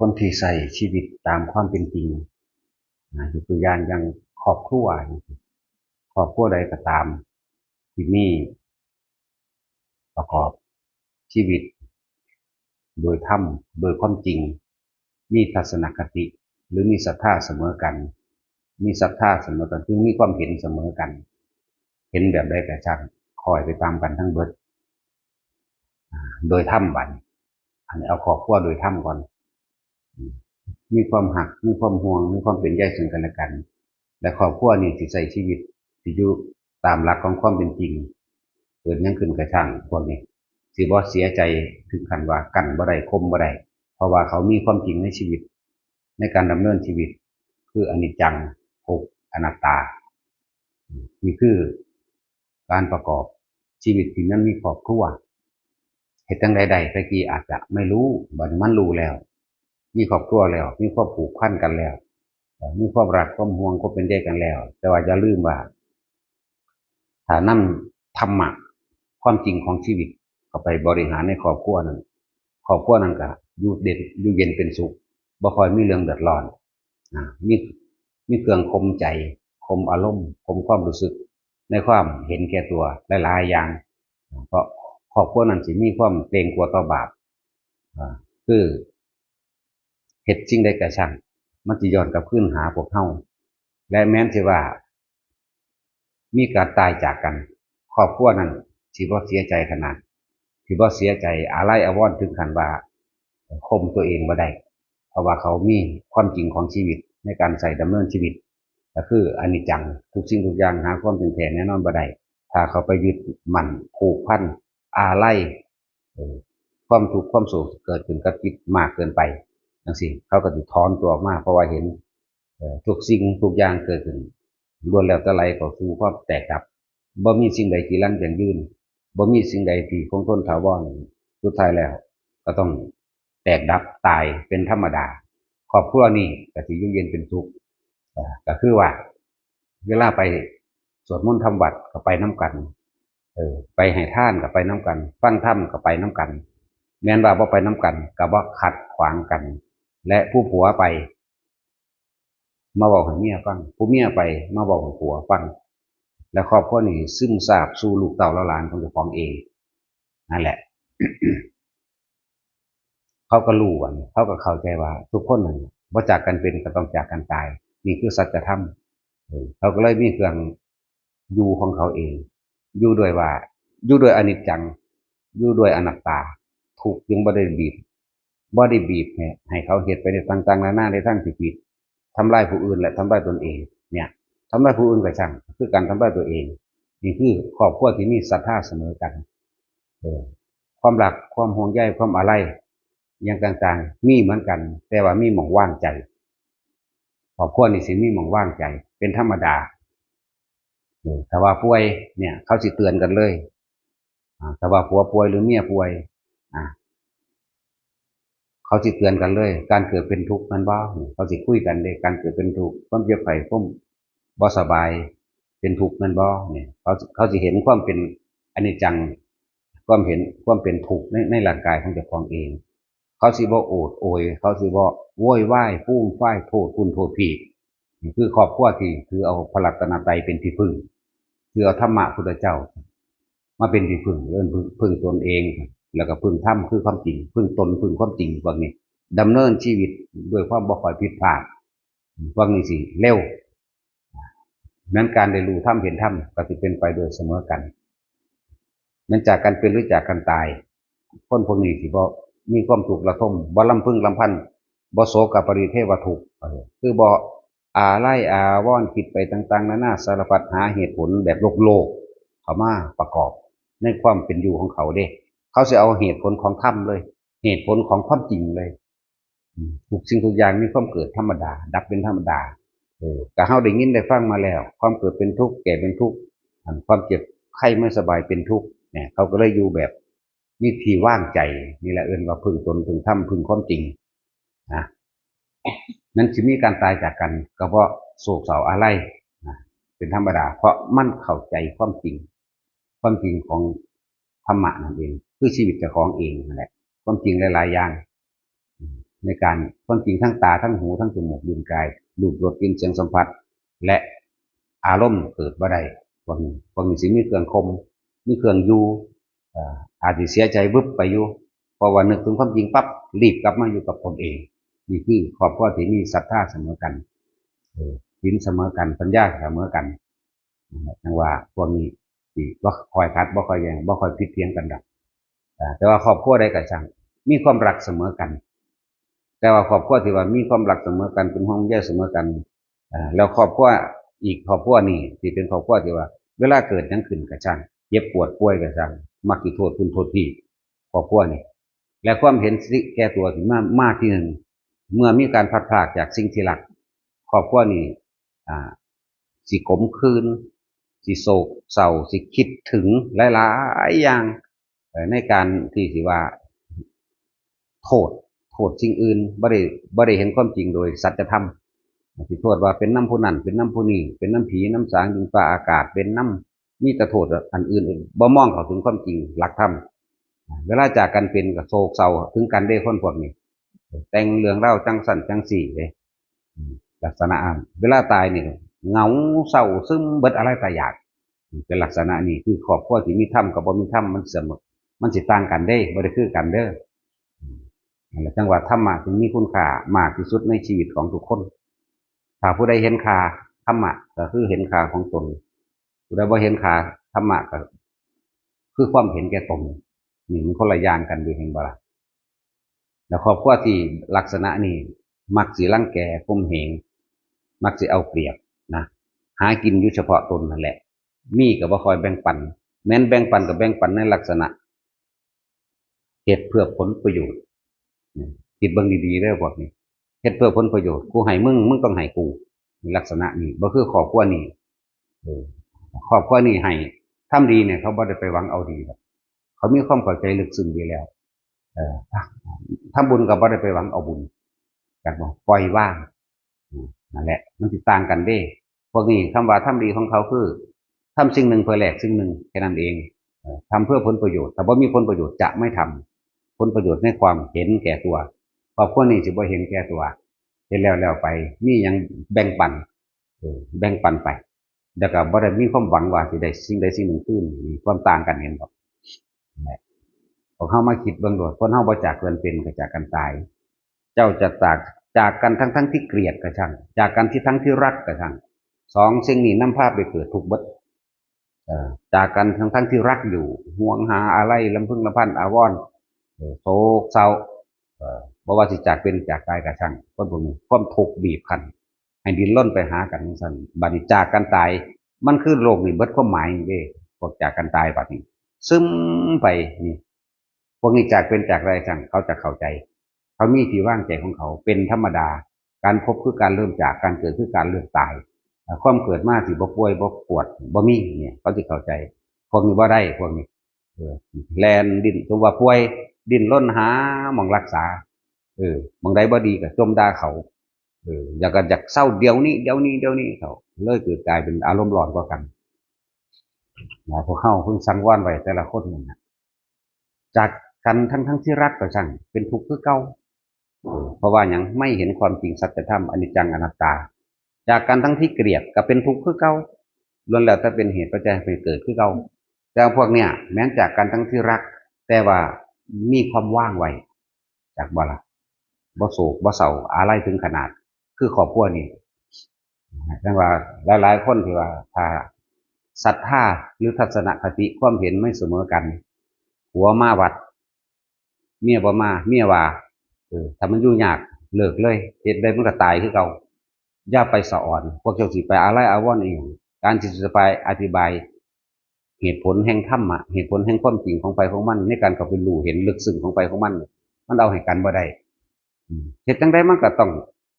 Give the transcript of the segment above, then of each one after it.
คนที่ใส่ชีวิตตามความเป็นจริงยกตัวอย่างครอบครัวครอบครัวใดก็ตามที่มีประกอบชีวิตโดยธรรมโดยความจริงมีทัศนคติหรือมีศรัทธาเสมอกันมีศรัทธาเสมอกันคือมีความเห็นเสมอกันเห็นแบบใดก็ช่างคอยไปตามกันทั้งเบิดโดยธรรมบัดอันนี้เอาครอบครัวโดยธรรมก่อนมีความหักมีความห่วงมีความเป็นใยซึ่งกันและกันและครอบครัวนี่ที่ใช้ชีวิตที่อยู่ตามหลักของความเป็นจริงเกิดยังขึ้นกระช่างพวกนี้สิบ่เสียใจถึงขั้นว่ากันบ่ได้คมบ่ได้เพราะว่าเขามีความจริงในชีวิตในการดำเนินชีวิตคืออนิจจังทุกข์อนัตตานี่คือการประกอบชีวิตที่นั้นมีครอบครัวเหตุจังใดๆตะกี้อาจจะไม่รู้บัดมันรู้แล้วมีครอบครัวแล้วมีความผูกพันกันแล้วมีความรักความห่วงก็เป็นใยกันแล้วแต่ว่าอย่าลืมว่าถ้านำธรรมะความจริงของชีวิตเข้าไปบริหารในครอบครัวนั้นครอบครัวนั้นก็อยู่เด่นอยู่เย็นเป็นสุขบ่ค่อยมีเรื่องเดือดร้อนมีเครื่องคมใจคมอารมณ์คมความรู้สึกในความเห็นแก่ตัวหลายๆอย่างเพราะครอบครัวนั้นสิมีความเกรงกลัวต่อบาปคือเฮ็ดสิ่งใดก็ช่างมันจะย้อนกลับคืนหาพวกเฮาและแม้นสิว่ามีการตายจากกันครอบครัวนั้นสิบ่เสียใจขนาดสิบ่เสียใจอาลัยอาวรณ์ถึงขั้นว่าข่มตัวเองบ่ได้เพราะว่าเขามีความจริงของชีวิตในการใส่ดำเนินชีวิตก็คืออนิจจังทุกสิ่งทุกอย่างหาความเป็นแท้แน่นอนบ่ได้ถ้าเขาไปยึดมั่นผูกพันอาลัยความทุกข์ความโศกเกิดขึ้นกับจิตมากเกินไปจังซี่เขาก็สิถอนตัวออกมาเพราะว่าเห็นทุกสิ่งทุกอย่างเกิดขึ้นล้วนแล้วแต่ไหลเข้าสู่ความแตกดับบ่มีสิ่งใดที่ยั่งยืนบ่มีสิ่งใดที่คงทนถาวรสุดท้ายแล้วก็ต้องแตกดับตายเป็นธรรมดาครอบครัวนี้ก็สิอยู่เย็นเป็นสุขก็คือว่าเวลาไปสวดมนต์ทำวัดก็ไปน้ำกันไปให้ทานก็ไปน้ำกันฟังธรรมก็ไปน้ำกันแม้นว่าบ่ไปน้ำกันก็บ่ขัดขวางกันและผู้ผัวไปมาบอกให้เมียฟังผู้เมียไปมาบอกให้ผัวฟังและครอบครัวนี้ซึมซาบสู่ลูกเต่าและหลานของเจ้าของเองนั่นแหละ เขาก็รู้ว่าเขาก็เข้าใจว่าทุกคนบ่จากกันเป็นก็ต้องจากกันตายนี่คือสัจธรรมเขาก็เลยมีเครื่องอยู่ของเขาเองอยู่ด้วยว่าอยู่ด้วยอนิจจังอยู่ด้วยอนัตตาถูกจึงบ่ได้บีบให้เขาเฮ็ดไปในต่างๆนานาในทางที่ผิดทำลายผู้อื่นและทำลายตนเองเนี่ยทำลายผู้อื่นก็ช่างคือการทำลายตัวเองนี่คือครอบครัวที่มีศรัทธาเสมอกันความรักความห่วงใยความอะไรอย่างต่างๆมีเหมือนกันแต่ว่ามีหม่องว่างใจครอบครัวนี่สิมีหม่องว่างใจเป็นธรรมดาถ้าว่าป่วยเนี่ยเขาสิเตือนกันเลยถ้าว่าผัวป่วยหรือเมียป่วยเขาสิเตือนกันเลยการเกิดเป็นทุกข์มันบ่เขาสิคุยกันเลยการเกิดเป็นทุกข์ความเจ็บไข้ความบ่สบายเป็นทุกข์มันบ่เนี่ยเขาสิเห็นความเป็นอนิจจังความเห็นความเป็นทุกข์ในร่างกายของเจ้าของเองเขาสิบ่โอดโอยเขาสิบ่โวยวายฟูมฟ่ายโทษคุณโทษพี่นี่คือครอบครัวที่คือเอาพระรัตนตรัยเป็นที่พึ่งคือเอาธรรมะพุทธเจ้ามาเป็นที่พึ่งเริ่มพึ่งตนเองแล้วก็พึ่งธรรมคือความจริงพึ่งตนพึ่งความจริงพวกนี้ดำเนินชีวิตด้วยความบ่ค่อยผิดพลาดพวกนี้สิเร็วนั้นการได้รู้ธรรมเห็นธรรมก็จะเป็นไปโดยเสมอกันนั้นจากการเป็นหรือจากการตายคนพวกนี้สิบ่มีความทุกข์ระทมบ่ลำพึงลำพันบ่โศกปริเทวทุกข์คือบ่อาลัยอาวรณ์คิดไปต่างๆนานาสารพัดหาเหตุผลแบบโลกเข้ามาประกอบในความเป็นอยู่ของเขาเด้เขาจะเอาเหตุผลของธรรมเลยเหตุผลของความจริงเลยทุกสิ่งทุกอย่างมีความเกิดธรรมดาดับเป็นธรรมดาแต่เฮาได้ยินได้ฟังมาแล้วความเกิดเป็นทุกข์แก่เป็นทุกข์ความเจ็บไข้ไม่สบายเป็นทุกข์เนี่ยเขาก็เลยอยู่แบบมีที่ว่างใจนี่แหละเอิ้นว่าพึ่งตนพึ่งธรรมพึ่งความจริงนะนั้นสิมีการตายจากกันก็เพราะโศกเศร้าอาลัยเป็นธรรมดาเพราะมันเข้าใจความจริงของธรรมะนั่นเองคือชีวิตเจ้าของเองนั่นแหละความจริงหลายๆอย่าง ในการความจริงทั้งตาทั้งหูทั้งจมูกลิ้นกายรูปรสกลิ่นเสียงสัมผัสและอารมณ์เกิดบ่ได้พวกนี้สิมีเครื่องคมมีเครื่องอยู่อาจจะเสียใจบึบไปอยู่เพราะว่านึกถึงความจริงปั๊บรีบกลับมาอยู่กับตนเองนี่คือครอบครัวที่มีศรัทธาเสมอกันศีลเสมอกันปัญญาเสมอกันจังว่าพวกนี้ที่บ่คอยขัดบ่คอยแย่งบ่คอยผิดเพี้ยงกันดอกแต่ว่าครอบครัวใดก็ช่างมีความรักเสมอกันแต่ว่าครอบครัวที่ว่ามีความรักเสมอกันเป็นห่วงใยเสมอกันแล้วครอบครัวอีกครอบครัวนี้ที่เป็นครอบครัวที่ว่าเวลาเกิดหยังขึ้นก็ช่างเจ็บปวดป่วยก็ช่างมักสิโทษคุณโทษพี่ครอบครัวนี่และความเห็นสิแก่ตัวที่มากที่หนึ่งเมื่อมีการพลัดพรากจากสิ่งที่รักครอบครัวนี้สิขมขื่นสิโศกเศร้าสิคิดถึงหลายๆอย่างในการที่สิว่าโทษสิ่งอื่นบ่ได้เห็นความจริงโดยสัจธรรมสิโทษว่าเป็นน้ำผู้นั้นเป็นน้ำผู้นี้เป็นน้ำผีน้ำสางดินฟ้าอากาศเป็นน้ำมีแต่โทษอันอื่นบ่มองเข้าถึงความจริงหลักธรรมเวลาจากกันเป็นก็โศกเศร้าถึงกันได้คนพวกนี้แต่งเรื่องเล่าจังสั่นจังสี่เลยลักษณะเวลาตายนี่เหงาเศร้าซึมเบิดอะไรตายอยากเป็นลักษณะนี้คือครอบครัวที่มีธรรมกับบ่มีธรรมมันเสมอมันสิต่างกันได้บ่ได้คือกันเด้อนั่นแหละจังว่าธรรมะถึงมีคุณค่ามากที่สุดในชีวิตของทุกคนถ้าผู้ใดเห็นค่าธรรมะก็คือเห็นค่าของตนผู้ใดบ่เห็นค่าธรรมะก็คือความเห็นแก่ตนนี่มันคนละอย่างกันอยู่เห็นบ่ล่ะแล้วครอบครัวที่ลักษณะนี้มักสิรังแกข่มเหงมักสิเอาเปรียบนะหากินอยู่เฉพาะตนนั่นแหละมีก็บ่คอยแบ่งปันแม้นแบ่งปันก็แบ่งปันในลักษณะเหตุเพื่อผลประโยชน์คิดเบิ่งดีๆเด้อพวกนี้เฮ็ดเพื่อผลประโยชน์กูให้มึงต้องให้กูลักษณะนี้บ่คือครอบครัวนี้ครอบครัวนี้ให้ทำดีเนี่ยเขาบ่ได้ไปหวังเอาดีหรอกเขามีความเข้าใจลึกซึ้งดีแล้วทำบุญก็บ่ได้ไปหวังเอาบุญจักบ่ปล่อยว่างนั่นแหละมันสิต่างกันเด้พวกนี้คำว่าทำดีของเขาคือทำสิ่งหนึ่งเพื่อแลกสิ่งหนึ่งแค่นั้นเองทำเพื่อผลประโยชน์แต่ว่ามีผลประโยชน์จะไม่ทำผลประโยชน์ในความเห็นแก่ตัวครอบครัวนี้สิบ่เห็นแก่ตัวเห็นแล้วไปมีหยังแบ่งปันไปแล้วก็บ่ได้มีความหวังว่าสิได้สิ่งใดสิ่งหนึ่งขึ้นมีความต่างกันเห็นบ่พอเข้ามาคิดเบื้องโดดคนเฮาบ่จากกันเป็นก็จากกันตายเจ้าจะจากกันทั้งที่เกลียดก็ช่างจากกันที่ทั้งที่รักก็ช่างสองสิ่งนี้นำพาไปเกิดทุกข์เบิดจากกันทั้งที่รักอยู่ห่วงหาอะไรลำพึงลำพันอาวรณ์โศกเศร้าบ่ว่าสิจากเป็นจากตายก็ช่างคนพวกนี้ความทุกข์บีบคั้นให้ดิ้นรนไปหากันซั่นบัดนี้จากกันตายมันคือโลกนี่เบิดความหมายเด้พวกจากกันตายบัดนี้ซึมไปนี่พวกนี้จากเป็นจากอะไรช่างเขาจะเข้าใจเขามีที่ว่างใจของเขาเป็นธรรมดาการพบคือการเริ่มจากการเกิดคือการเริ่มตายความเกิดมาสิบ่ป่วยบ่ปวดบ่มีเนี่ยเขาสิเข้าใจพวกนี้บ่ได้พวกนี้แลนดิ้นสมว่าป่วยดิ้นรนหาหม่องรักษาหม่องใดบ่ดีก็จมด่าเขาอยากเศร้าเดี๋ยวนี้เขาเลยเกิดกลายเป็นอารมณ์ร้อนกว่ากันพวกเขาเพิ่งสังวรไว้แต่ละคนนั่นน่ะจากกันทั้งที่รักก็ช่างเป็นทุกข์คือเก่าเพราะว่ายังไม่เห็นความจริงสัจธรรมอนิจจังอนัตตาจากกันทั้งที่เกลียดก็เป็นทุกข์คือเก่าล้วนแล้วแต่เป็นเหตุปัจจัยให้เกิดคือเก่าแต่พวกเนี้ยแม้จากกันทั้งที่รักแต่ว่ามีความว่างไว้จากบ่ละบ่โศกบ่เศร้าอะไรถึงขนาดคือครอบครัวนี่จังว่าหลายๆคนที่ว่าถ้าศรัทธาหรือทัศนคติความเห็นไม่เสมอกันผัวมาวัดเมียบ่มาเมียว่าถ้ามันอยู่ยากเลิกเลยเฮ็ดได้มันก็ตายคือเก่าอย่าไปสะอ่อนพวกเจ้าสิไปอะไรอาวรณ์อีหยังการที่จะไปอธิบายเหตุผลแห่งธรรมะเหตุผลแห่งความจริงของไปของมันในการเข้าไปรู้เห็นลึกซึ้งของไปของมันเอาให้กันบ่ได้เฮ็ดจังได๋มันก็ต้อง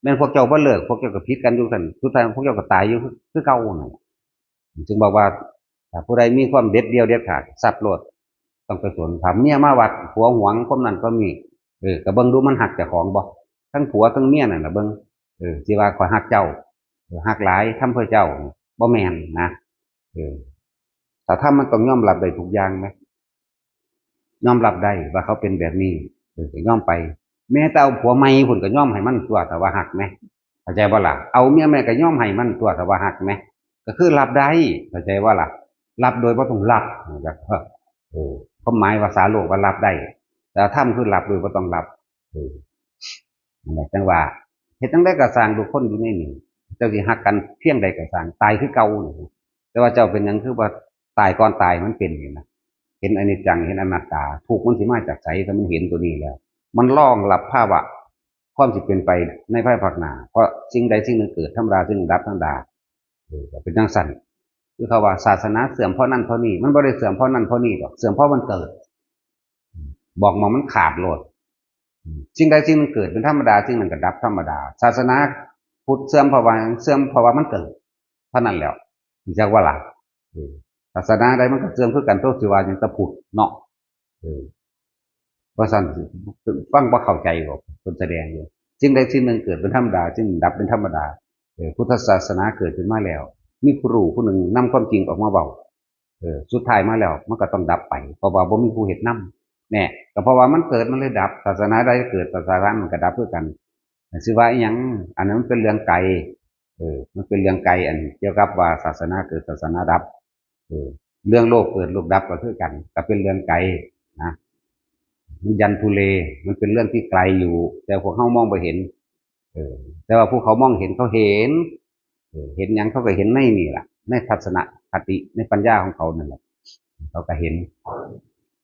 แม่นพวกเจ้าบ่เลิกพวกเจ้าก็ผิดกันอยู่ซั่นสุดท้ายพวกเจ้าก็ตายอยู่คือเก่านั่นจึงบอกว่าถ้าผู้ใดมีความเด็ดเดียวเด็ดขาดสัตว์โลดต้องไปสนถามเมียมาวัดผัวหวงความนั้นก็มีก็เบิ่งดูมันหักเจ้าของบ่ทั้งผัวทั้งเมียนั่นน่ะเบิ่งสิว่าข้อยหักเจ้าหักหลายทำเพื่อเจ้าบ่แม่นนะแต่ถ้ามันต้องยอมรับได้ทุกอย่างไหมยอมรับได้ว่าเขาเป็นแบบนี้ก็ยอมไป แม้แต่เอาผัวใหม่พุ่นก็ย่อมให้มันตัวแต่ว่าหักไหมเข้าใจบ่ล่ะเอาเมียใหม่ก็ย่อมให้มันตัวแต่ว่าหักไหมก็คือรับได้เข้าใจว่าล่ะรับโดยบ่ต้องรับแบบความหมายภาษาโลกว่ารับได้แต่ถ้ามันคือรับโดยบ่ต้องรับนั่นแหละจังว่าเฮ็ดจังได๋ก็สร้างทุกคนอยู่ในนี้เจ้าสิฮักกันเพียงใดก็สร้างตายคือเก่าแต่ว่าเจ้าเป็นหยังคือว่าตายก่อนตายมันเป็นนี่นะเห็นอนิจจังเห็นอนัตตาทุกข์มันสิมาจากไสถ้ามันเห็นตัวนี้แล้วมันรองรับภาวะความสิเป็นไปในภายภาคหน้าเพราะสิ่งใดสิ่งหนึ่งเกิดธรรมดาสิ่งหนึ่งดับธรรมดาก็เป็นจังซั่นคือเขาว่าศาสนาเสื่อมเพราะนั่นเพราะนี่มันบ่ได้เสื่อมเพราะนั่นเพราะนี่ดอกเสื่อมเพราะมันเกิดบอกมามันขาดโลดสิ่งใดสิ่งหนึ่งเกิดเป็นธรรมดาสิ่งหนึ่งก็ดับธรรมดาศาสนาพุทธเสื่อมเพราะว่าเสื่อมเพราะว่ามันเกิดเท่านั้นแล้วจักว่าล่ะศาสนาใดมันก็เสื่อมคือกันโตสิว่าอย่างตะพุทธเนาะเพราะสั่นฟังบ่เข้าใจบ่คนแสดงอยู่สิ่งใดสิ่งหนึ่งเกิดเป็นธรรมดาสิ่งหนึ่งดับเป็นธรรมดาพุทธศาสนาเกิดขึ้นมาแล้วมีผู้รู้ผู้หนึ่งนำความจริงออกมาเว้าสุดท้ายมาแล้วมันก็ต้องดับไปเพราะว่าบ่มีผู้เฮ็ดนำแน่ก็เพราะว่ามันเกิดมันเลยดับศาสนาใดเกิดศาสนามันก็ดับคือกันสิว่าอีหยังอันนั้นมันเป็นเรื่องไกลมันเป็นเรื่องไกลอันเกี่ยวกับว่าศาสนาเกิดศาสนาดับเรื่องโลกเกิดโลกดับก็คือกันก็เป็นเรื่องไกลนะมันยันทุเลมันเป็นเรื่องที่ไกลอยู่แต่พวกเขามองไปเห็นแต่ว่าพวกเขามองเห็นเขาเห็นเห็นยังเขาก็เห็นในนี่แหละในทัศนคติในปัญญาของเขานั่นแหละเขาก็เห็น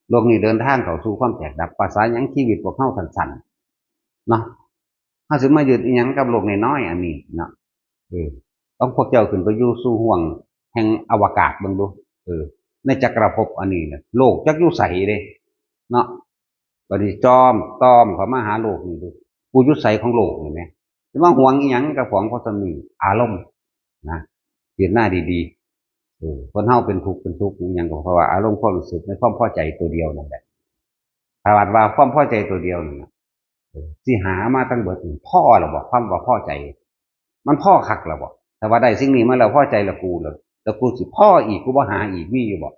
โลกนี้เดินทางเข้าสู่ความแตกดับภาษายังชีวิตพวกเขาสั้นๆเนาะเขาถึงมาหยุดอีหยังกับโลกน้อยๆอันนี้เนาะต้องพวกเจ้าขึ้นไปอยู่สู่ห่วงแห่งอวกาศเบิ่งดูในจักรภพอันนี้เนี่ยโลกจักอยู่ใสเด้เนาะบัดนี้จอมต้อมเขามาหาโลกนี่ดูกูอยู่ใสของโลกเห็นไหมจะมาห่วงอีหยังกับของเขาสมีอารมณ์นะเปลี่ยนหน้าดีๆคนเฮาเป็นทุกข์เป็นทุกข์อย่างก็เพราะว่าอารมณ์ความรู้สึกในความพอใจตัวเดียวนั่นแหละถ้าว่าความพอใจตัวเดียวนั่นนะสิหามาตั้งเบิดพ่อหรอบอกความว่าพอใจมันพ่อคักหรอบอกแต่ว่าได้สิ่งนี้มาแล้วพอใจละกูเลยแล้วกูสิพ่ออีกกูบ่หาอีกมีอยู่บอก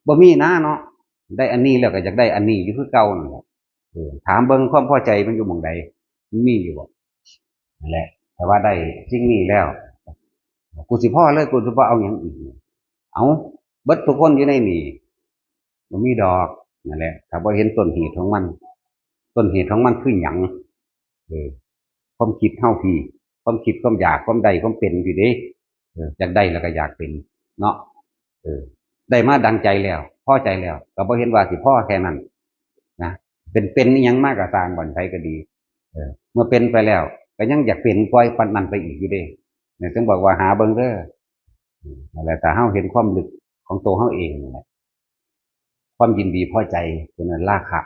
บ่มีนะเนาะได้อันนี้แล้วก็อยากได้อันนี้อยู่คือเก่านั่นแหละถามเบิ่งความพอใจมันอยู่หม่องใดมันมีอยู่บอกนั่นแหละแต่ว่าได้สิ่งนี้แล้วกูสิพ่อเลยกูสิบ่เอาอย่างอื่นเอาเบิดทุกคนอยู่ในนี่บ่มีดอกนั่นแหละถ้าบ่เห็นต้นเหตุของมันต้นเหตุของมันคือหยังความคิดเท่าพี่ความคิดความอยากความใดความเป็นอยู่เด้อยากได้แล้วก็อยากเป็นเนาะได้มาดังใจแล้วพอใจแล้วก็บ่เห็นว่าสิพ่อแค่นั้นนะเป็นนี่ยังมากกับสร้างบ่อนไทยก็ดีเมื่อเป็นไปแล้วก็ยังอยากเป็นปล่อยปันนั้นไปอีกอยู่เด้เนี่ยจึงบอกว่าหาเบิ่งเด้ออะไรแต่เฮาเห็นความลึกของตัวเฮาเองนั่นแหละความยินดีพอใจตัวนั้นราคะ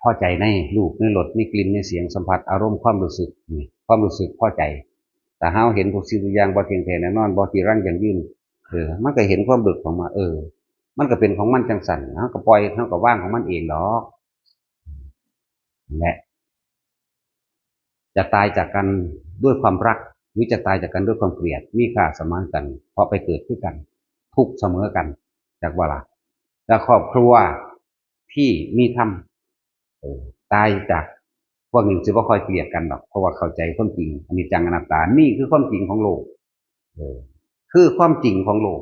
พอใจในรูปในรสในกลิ่นในเสียงสัมผัสอารมณ์ความรู้สึกนี่ความรู้สึกพอใจแต่เฮาเห็นทุกสิ่งทุกอย่างบ่เที่ยงแท้แน่นอนบ่ที่รั้งยั่งยืนมันก็เห็นความดึกของมันมันก็เป็นของมันจังสั่นเฮาก็ปล่อยเฮาก็ว่างของมันเองหรอกและจะตายจากกันด้วยความรักหรือจะตายจากกันด้วยความเกลียดมีค่าสมานกันเพราะไปเกิดด้วยกันทุกเสมอกันจากว่าล่ะและครอบครัวที่มีธรรมตายจากพวกหนึ่งจะว่าคอยเกลียดกันหรอกเพราะว่าเข้าใจความจริงอนิจจังอนัตตานี่คือความจริงของโลกคือความจริงของโลก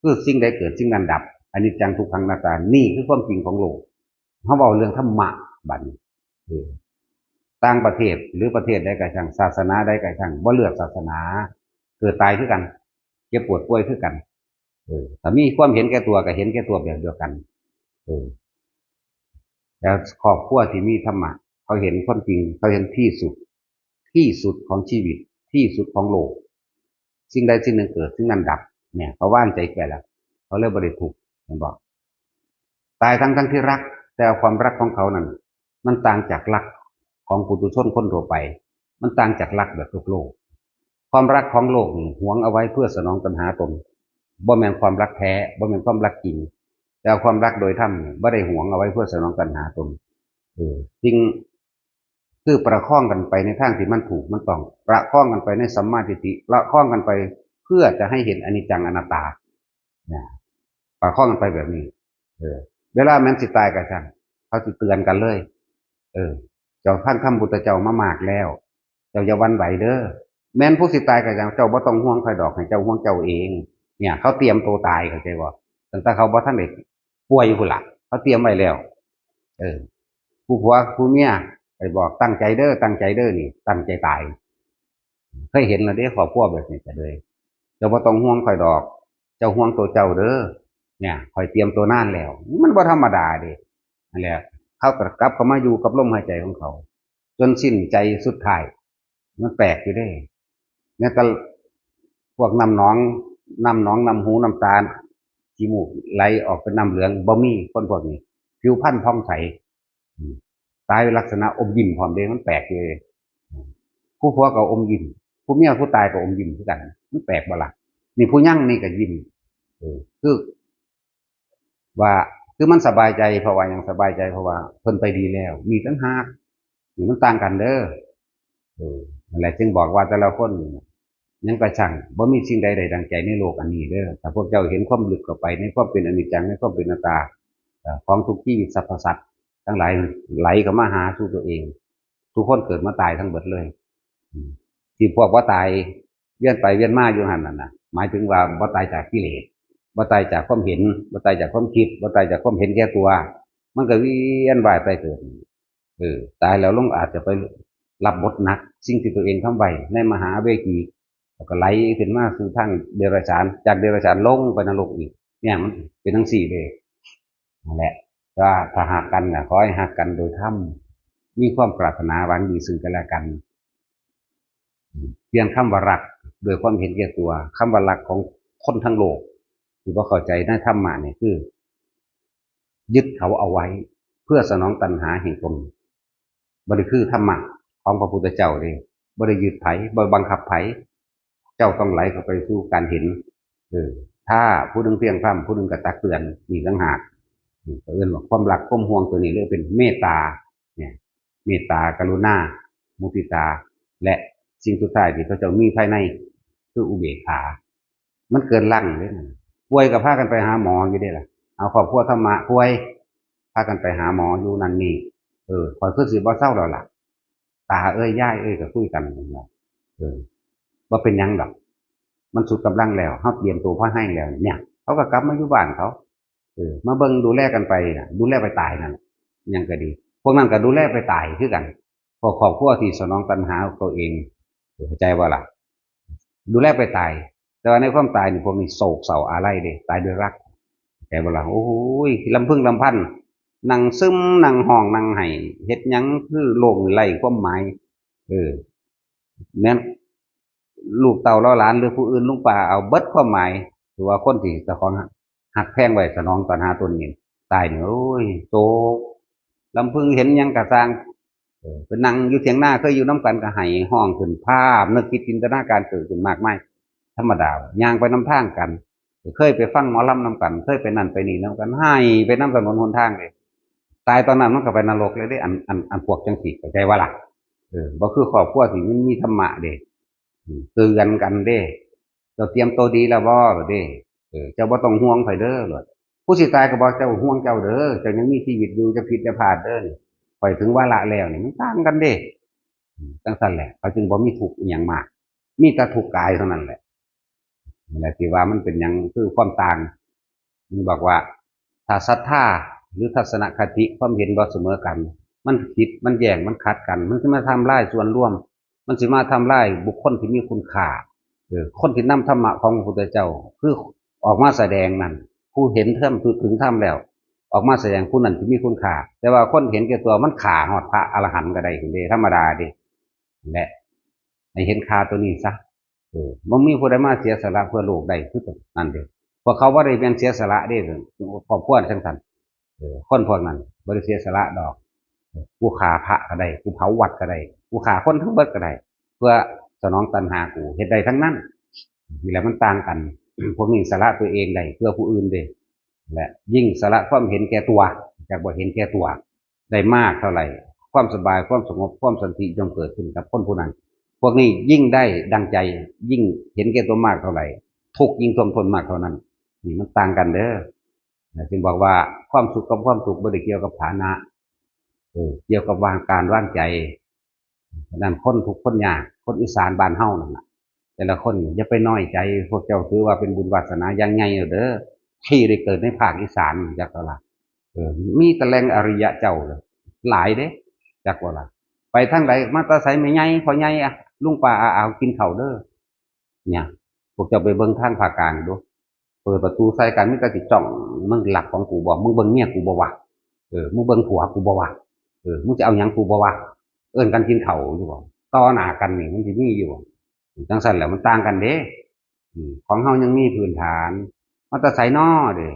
คือสิ่งใดเกิดสิ่งนั้นดับอนิจจังทุกขังอนัตตานี่คือความจริงของโลกเขาบอกเรื่องธรรมะบัดนี้ต่างประเทศหรือประเทศใดก็ช่างศาสนาใดก็ช่างบ่เลือกศาสนาเกิดตายคือกันเจ็บปวดป่วยคือกันแต่มีความเห็นแก่ตัวก็เห็นแก่ตัวแบบเดียวกันแล้วครอบครัวที่มีธรรมะเขาเห็นความจริงเขาเห็นที่สุดของชีวิตที่สุดของโลกสิ่งใดสิ่งหนึ่งเกิดสิ่งนั้นดับเนี่ยเขาว่านใจแก่แล้วเขาเริ่มบริทุกข์มันบอกตายทั้งที่รักแต่ความรักของเขานั้นมันต่างจากรักของปุถุชนคนทั่วไปมันต่างจากรักแบบโลกความรักของโลกหวงเอาไว้เพื่อสนองตัณหาตนบ่แม่นความรักแท้บ่แม่นความรักจริงแต่ความรักโดยธรรมบ่ได้หวงเอาไว้เพื่อสนองตัณหาตนจริงคือประคองกันไปในทางที่มันถูกมันต้องประคองกันไปในสัมมาทิฏฐิประคองกันไปเพื่อจะให้เห็นอนิจจังอนัตตาประคองกันไปแบบนี้เวลาแม้นสิตายกันช่างเขาสิเตือนกันเลย เออเจ้าพังคำพุทธเจ้ามามากแล้วเจ้าอย่าหวันไหวเด้อแม้นผู้สิตายก็อย่างเจ้าบ่ต้องห่วงใครดอกให้เจ้าห่วงเจ้าเองเนี่ยเขาเตรียมตัวตายเข้าใจบ่ตั้งแต่เขาบ่ทันได้ป่วยอยู่พุ่นล่ะเขาเตรียมไว้แล้วเออผู้ผัวผู้เมียไปบอกตั้งใจเด้อตั้งใจเด้อนี่ตั้งใจตายเคยเห็นแล้วเด้ครอบครัวแบบนี้จะเลยเจ้าบ่ต้องห่วงใครดอกเจ้าห่วงตัวเจ้าเด้อเนี่ยคอยเตรียมตัวนานแล้วมันบ่ธรรมดาเด้นั่นแหละเขากลับเข้ามาอยู่กับลมหายใจของเขาจนสิ้นใจสุดท้ายมันแปลกอยู่ได้เนี่ยก็พวกน้ำหนองน้ำหูน้ำตาขี้มูกไหลออกเป็นน้ำเหลืองบ่มีคนพวกนี้ผิวพรรณผ่องใสตายลักษณะอมยิ้มพร้อมเด้มันแปลกเลยผู้ผัวก็อมยิ้มผู้เมียผู้ตายก็อมยิ้มคือกันมันแปลกบ่ล่ะนี่ผู้ยั่งนี่ก็ยิ้มคือว่าคือมันสบายใจเพราะว่ายังสบายใจเพราะว่าเพิ่นไปดีแล้วมีตั้งหากนี่มันต่างกันเด้อนั่นแหละจึงบอกว่าแต่ละคนยังกระช่างบ่มีสิ่งใดใดดังใจในโลกอันนี้เด้อแต่พวกเจ้าเห็นความลึกเข้าไปในความเป็นอนิจจังในความเป็นอนัตตาของทุกที่สรรพสัตว์ทั้งหลายไหลเข้ามาหาสู่ตัวเองทุกคนเกิดมาตายทั้งหมดเลยที่พวกว่าตายเวียนไปเวียนมาอยู่หันนั่นน่ะหมายถึงว่าบ่ตายจากกิเลสบ่ตายจากความเห็นบ่ตายจากความคิดบ่ตายจากความเห็นแก่ตัวมันก็เวียนว่ายไปเกิดตายแล้วลงอาจจะไปรับบทหนักสิ่งที่ตัวเองทำไว้ในมหาเวทีแล้วก็ไหลขึ้นมาสู่ทางเดรัจฉานจากเดรัจฉานลงไปนรกอีกเนี่ยมันเป็นทั้งสี่เลยนั่นแหละก็ถ้าหากกันนะขอให้หักกันโดยธรรมมีความปรารถนาหวังดีซึ่งกันและกันเพียงคำว่ารักโดยความเห็นแก่ตัวคำว่ารักของคนทั้งโลกที่ว่าเข้าใจในธรรมะเนี่ยคือยึดเขาเอาไว้เพื่อสนองตัณหาแห่งตนบริคือธรรมะของพระพุทธเจ้าเลยบริยึดไผ่บริบังคับไผ่เจ้าต้องไหลเข้าไปสู่การเห็นถ้าผู้หนึ่งเพียงพร่ำผู้หนึ่งกระตักเตือนมีต่างหากเอื่นว่าความรักความห่วงตัวนี้เรียกเป็นเมตตาเนี่ยเมตตากรุณามุทิตาและสิ่งสุดท้ายที่พระเจ้ามีภายในคืออุเบกขามันเกินลั่งเลยนะป่วยกับพากันไปหาหมออยู่ได้ล่ะเอาครอบครัวธรรมะป่วยพากันไปหาหมออยู่นั่นนี่คอยคือสิบ่เศร้าแล้วล่ะตาเอ้ยย่ายเอ้ยก็คุยกันว่าว่าเป็นยังดอกมันสุดกำลังแล้วเขาเตรียมตัวพ่อให้แล้วเนี่ยเขาก็กลับมาอยู่บ้านเขามาเบิ่งดูแลกันไปนะดูแลไปตายนั่นยังก็ดีพวกนั้นก็ดูแลไปตายคือกันพอครอบครัวที่สนองตัณหาตัวเองเข้าใจว่าล่ะดูแลไปตายแต่ว่าในความตายนี่พวกนี้โศกเศร้าอะไรเด้ตายด้วยรักแต่ว่าล่ะโอ้ยลำพึงลำพันนั่งซึมนั่งห้องนั่งไห้เฮ็ดยังคือโลกไร้ความหมายแม้นลูกเต่าล้อหลานหรือผู้อื่นลุงป่าเอาเบิดความหมายหรือว่าคนที่เจ้าของหักแพงไว้สนองตัณหาตนเองตายเนี่ยโอ้ยโศกลำพึงเห็นยังกระซังเป็นนั่งอยู่เถียงหน้าเคยอยู่น้ำกันกระไห้ห้องขึ้นภาพนึกคิดจินตนาการเกิดขึ้นมากมายธรรมดาย่างไปน้ำทางกันเคยไปฟังหมอลำน้ำกันเคยไปนั่นไปนี่น้ำกันให้ไปน้ำถนนหนทางเลยตายตอนนั้นมันก็ไปนรกเลยได้อันพวกจังสีเข้าใจว่าล่ะบ่คือครอบครัวที่มันมีธรรมะเด้เตือนกันเด้เจ้าเตรียมตัวดีแล้วบ่เด้เจ้าบ่ต้องห่วงไผเด้อหรอกผู้สิตายก็บอกเจ้าห่วงเจ้าเด้อเจ้ายังมีชีวิตอยู่จะผิดจะพลาดเด้อปล่อยถึงวาระแล้วนี่มันต่างกันเด้จังซั่นแหละเขาจึงบ่มีทุกข์อหยังมากมีแต่ทุกข์กายเท่านั้นแหละนี่แหละที่ว่ามันเป็นหยังคือความต่างมันบอกว่าถ้าศรัทธาหรือทัศนคติความเห็นบ่เสมอกันมันผิดมันแย้งมันขัดกันมันสิมาทำลายส่วนรวมมันสิมาทำลายบุคคลที่มีคุณค่าคนที่นำธรรมะของพระพุทธเจ้าคือออกมาแสดงนั่นผู้เห็นธรรมถึงธรรมแล้วออกมาแสดงผู้นั้นที่มีคุณค่าแต่ว่าคนเห็นแก่ตัวมันขาหอดพระอรหันต์ก็ได้เด้ธรรมดาเด้และให้เห็นค่าตัวนี้ซะบ่มีผู้ใดมาเสียสละเพื่อโลกได้คือนั่นเด้พวกเขาบ่ได้เป็นเสียสละเด้ครอบครัวจังซั่นคนพวกนั้นบ่ได้เสียสละดอกกูฆ่าพระก็ได้กูเผาวัดก็ได้กูฆ่าคนทั้งเบิดก็ได้เพื่อสนองตัณหากูเฮ็ดได้ทั้งนั้นนี่แหละมันต่างกันพวกนี้สละตัวเองได้เพื่อผู้อื่นเด้และยิ่งสละความเห็นแก่ตัวจากบ่เห็นแก่ตัวได้มากเท่าไหร่ความสบายความสงบความสันติย่อมเกิดขึ้นกับคนผู้นั้นพวกนี้ยิ่งได้ดังใจยิ่งเห็นแก่ตัวมากเท่าไหร่ทุกข์ยิ่งท่วมท้นมากเท่านั้นนี่มันต่างกันเด้อจึงบอกว่าความสุขกับความทุกข์บ่ได้เกี่ยวกับฐานะ เกี่ยวกับวางการว่างใจนั่นคนทุกคนยากคนอีสานบ้านเฮานั่นน่ะแต่ละคนอย่าไปน้อยใจพวกเจ้าถือว่าเป็นบุญวาสนาอย่างไงเด้อที่ได้เกิดในภาคอีสานจักว่าล่ะมีแตะแลงอริยะเจ้าเลยหลายเด้จักว่าล่ะไปทางใดมาแตาไสไม่ใหญ่พอใหญ่อะลุงป้าอากินข้าวเด้อเนี่ยพวกเจ้าไปเบิ่งทางภาคกลางดูเปิดประตูใส่กันมีแต่สิจ้องมึงหลักของกูบ่มึงเบิ่งเมียกูบ่วะมึงเบิ่งผัวกูบ่วะมึงจะเอาหยังกูบ่วะเอิ้นกันกินข้าวอยู่บ่ต่อหน้ากันนี่มันสิมีอยู่บ่จังซั่นแหละมันต่างกันเด้ของเฮายังมีพื้นฐานมาแต่ไสน้อเด้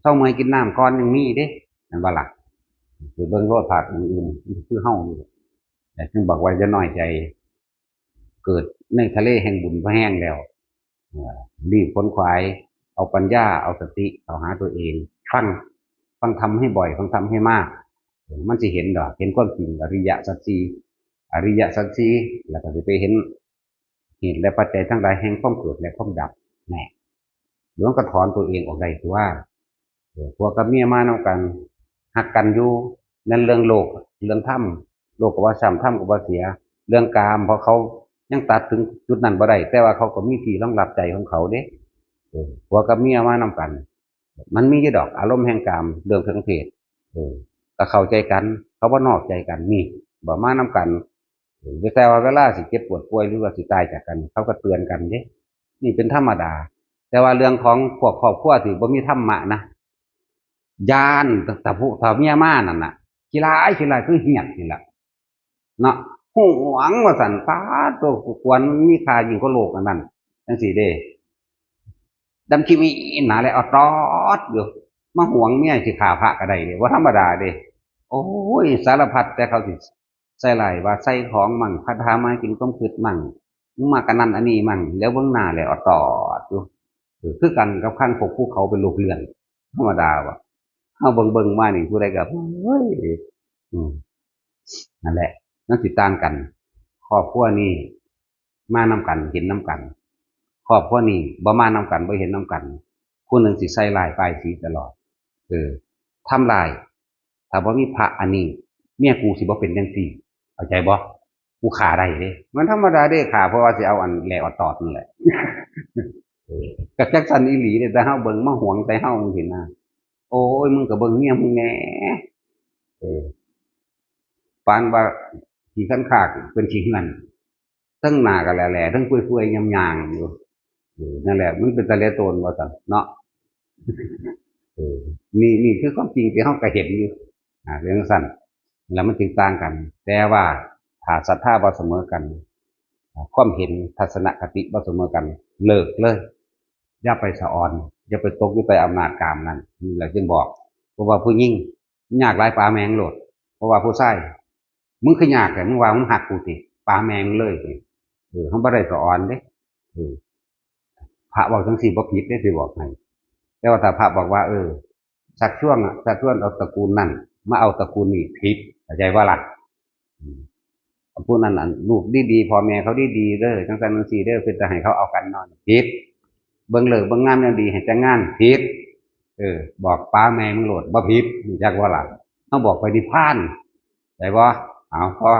เซาเมื่อยกินน้ำก่อนยังมีเด้นั่นบ่ล่ะไปเบิ่งโลดภาคอื่นๆคือเฮานี่แต่ถึงบอกว่าอย่าน้อยใจเกิดในทะเลแห่งบุญบ่แห้งแล้วรีบค้นคว้าเอาปัญญาเอาสติเอาหาตัวเองฟังทำให้บ่อยฟังทำให้มากมันจะเห็นดอกเห็นความจริงอริยสัจสี่อริยสัจสี่แล้วก็จะไปเห็นเหตุและปัจจัยทั้งหลายแห่งความเกิดและความดับแน่หลวงก็ถอนตัวเองออกได้คือว่าพวกกับเมียมานำกันหักกันอยู่นั่นเรื่องโลกเรื่องธรรมโลกก็ว่าซ้ำธรรมก็ว่าเสียเรื่องกามเพราะเขายังตัดถึงจุดนั้นบ่ได้แต่ว่าเขาก็มีที่รองรับใจของเขาเด้พวกกับเมียมานำกันมันมีดอกอารมณ์แห่งกามเรื่องทางเพศก็เข้าใจกันเขาบ่นอกใจกันนี่บ่มานำกันแต่ว่าเวลาสิเจ็บปวดป่วยหรือว่าสิตายจากกันเขาก็เตือนกันเด้นี่เป็นธรรมดาแต่ว่าเรื่องของพวกครอบครัวที่บ่มีธรรมะนะยานแต่ผู้ถ้าเมียมานั่นน่ะขี้ร้ายคือเหียดนี่แหละเนาะหวงว่าสันฟ้าตัวควรมีค่ายิ่งกว่าโลกอันนั้นจังซี่เด้ดำชีมีหนาเลยเอาตอดอยู่มาหวงเมียสิขาพระก็ได้เด้ว่าธรรมดาเด้โอ้ยสารพัดแต่เขาสิใส่ไหลว่าใส่ของมั่งพัดหามากินต้มขืดมั่งมากันนั่นอันนี้มั่งแล้วเบื้องหน้าเลยเอาตอดอยู่คือกันกับขั้นพวกภูเขาเป็นลูกเรือนธรรมดาว่ะเอาเบิ่งมานี่ผู้ใดกับเฮ้ยนั่นแหละนั่นสิต่างกันครอบครัวนี่มานำกันเห็นน้ำกันครอบครัวนี่บ่มานำกันบ่เห็นน้ำกันผู้หนึ่งสิใส่ลายป้ายสีตลอดทำลายถ้าบ่มีพระอันนี้เมียกูสิบ่เป็นจังซี่เข้าใจบ่กูฆ่าได้เด้มันธรรมดาเด้ฆ่าเพราะว่าสิเอาอันแหลกเอาตอดนี่แหละก็จักสันอีหลีเด้แต่เฮาเบิ่งมาหวงแต่เฮาเห็นนะโอ้ยมึงก็เบิ่งเมียมึงแหน่ปานว่าขี้คันคากเป็นขี้เหือนทั้งหน้าก็แหล่ๆทั้งเปื่อยๆยำๆอยู่นั่นแหละมันเป็นตะเลโตนว่าซั่นเนาะนี่คือความจริงที่เฮาก็เห็นอยู่เรื่องสั้นแล้วมันจึงต่างกันแต่ว่าถ้าศรัทธาบ่เสมอกันความเห็นทัศนคติบ่เสมอกันเลิกเลยอย่าไปสะออนอย่าไปตกอยู่ใต้อำนาจกามนั้นนี่แหละจึงบอกเพราะว่าผู้หญิงยากหลายปลาแมงโลดเพราะว่าผู้ชายมึงคือยากแต่มึงว่ามึงหักกูสิปลาแมงเลยเฮาบ่ได้สะออนเด้พระบอกจังซี่บ่ผิดเด้สิบอกให้แต่ว่าถ้าพระบอกว่าสักช่วงเอาตระกูลนั่นมาเอาตระกูลนี้ผิดเข้าใจว่าล่ะพวกนั้นลูกดีๆพ่อแม่เขาดีๆเด้อจังซั่นจังซี่เด้อเพิ่นจะให้เขาเอากันนอนผิดเบิ่งเลิกเบิ่งงามแนวดีให้แต่งงานผิดบอกป้าแม่มึงโลดบ่ผิดจักว่าล่ะเฮาบอกไปนิพพานได้บ่เอาพอ